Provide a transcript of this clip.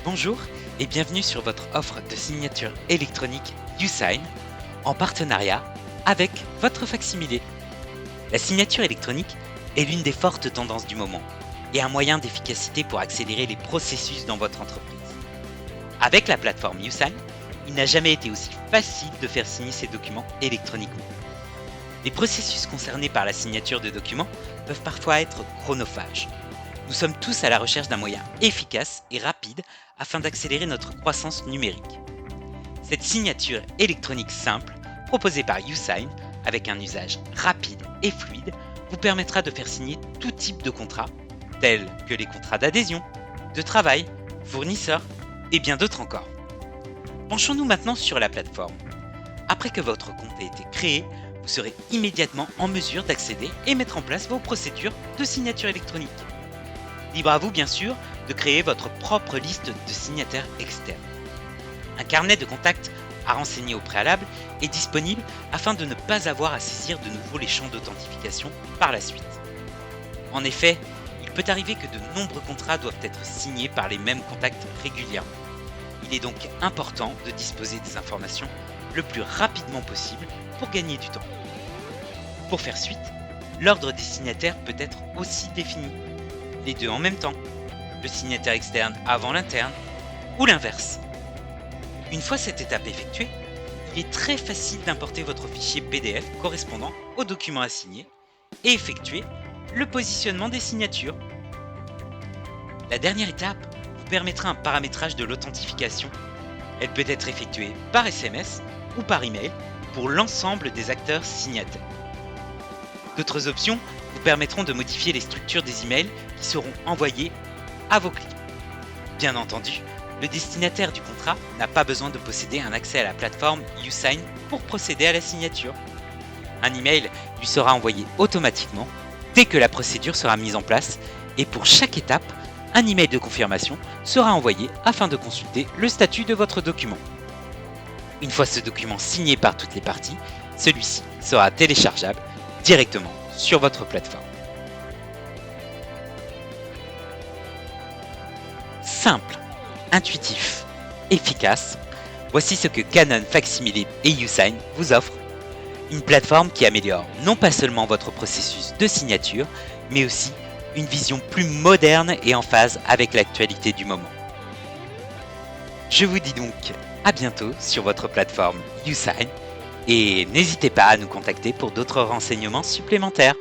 Bonjour et bienvenue sur votre offre de signature électronique uSign en partenariat avec votre facsimilé. La signature électronique est l'une des fortes tendances du moment et un moyen d'efficacité pour accélérer les processus dans votre entreprise. Avec la plateforme uSign, il n'a jamais été aussi facile de faire signer ces documents électroniquement. Les processus concernés par la signature de documents peuvent parfois être chronophages. Nous sommes tous à la recherche d'un moyen efficace et rapide afin d'accélérer notre croissance numérique. Cette signature électronique simple, proposée par uSign, avec un usage rapide et fluide, vous permettra de faire signer tout type de contrats, tels que les contrats d'adhésion, de travail, fournisseurs et bien d'autres encore. Penchons-nous maintenant sur la plateforme. Après que votre compte ait été créé, vous serez immédiatement en mesure d'accéder et mettre en place vos procédures de signature électronique. Libre à vous, bien sûr, de créer votre propre liste de signataires externes. Un carnet de contacts à renseigner au préalable est disponible afin de ne pas avoir à saisir de nouveau les champs d'authentification par la suite. En effet, il peut arriver que de nombreux contrats doivent être signés par les mêmes contacts régulièrement. Il est donc important de disposer des informations le plus rapidement possible pour gagner du temps. Pour faire suite, l'ordre des signataires peut être aussi défini. Les deux en même temps, le signataire externe avant l'interne, ou l'inverse. Une fois cette étape effectuée, il est très facile d'importer votre fichier PDF correspondant au document à signer et effectuer le positionnement des signatures. La dernière étape vous permettra un paramétrage de l'authentification. Elle peut être effectuée par SMS ou par email pour l'ensemble des acteurs signataires. D'autres options vous permettront de modifier les structures des emails qui seront envoyés à vos clients. Bien entendu, le destinataire du contrat n'a pas besoin de posséder un accès à la plateforme uSign pour procéder à la signature. Un email lui sera envoyé automatiquement dès que la procédure sera mise en place et pour chaque étape, un email de confirmation sera envoyé afin de consulter le statut de votre document. Une fois ce document signé par toutes les parties, celui-ci sera téléchargeable directement sur votre plateforme. Simple, intuitif, efficace, voici ce que Canon Facsimile et uSign vous offrent. Une plateforme qui améliore non pas seulement votre processus de signature, mais aussi une vision plus moderne et en phase avec l'actualité du moment. Je vous dis donc à bientôt sur votre plateforme uSign et n'hésitez pas à nous contacter pour d'autres renseignements supplémentaires.